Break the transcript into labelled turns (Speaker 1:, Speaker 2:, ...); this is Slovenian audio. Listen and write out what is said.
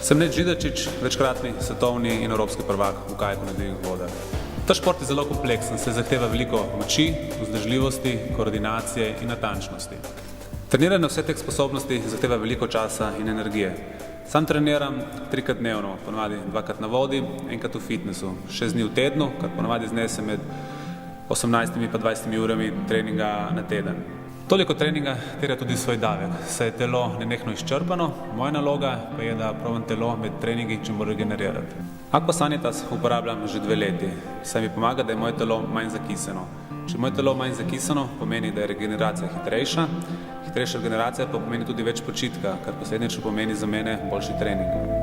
Speaker 1: Sem Ned Židačič, večkratni svetovni in evropski prvak v kajku na divjih vodah. Ta šport je zelo kompleksen, saj zahteva veliko moči, vzdržljivosti, koordinacije in natančnosti. Treniranje vseh teh sposobnosti zahteva veliko časa in energije. Sam treniram 3-krat dnevno, ponavadi 2-krat na vodi, 1-krat v fitnessu, 6 dni v tednu, kar ponavadi znese med 18 pa 20 urami treninga na teden. Toliko treninga terja tudi svoj davek, saj je telo nenehno izčrpano, moja naloga pa je, da probam telo med treningi čim bolj regenerirati. Aqua Sanitas uporabljam že 2 leti, saj mi pomaga, da je moje telo manj zakisano. Če je moje telo manj zakisano, pomeni, da je regeneracija hitrejša, hitrejša regeneracija pa pomeni tudi več počitka, kar posledično pomeni za mene boljši trening.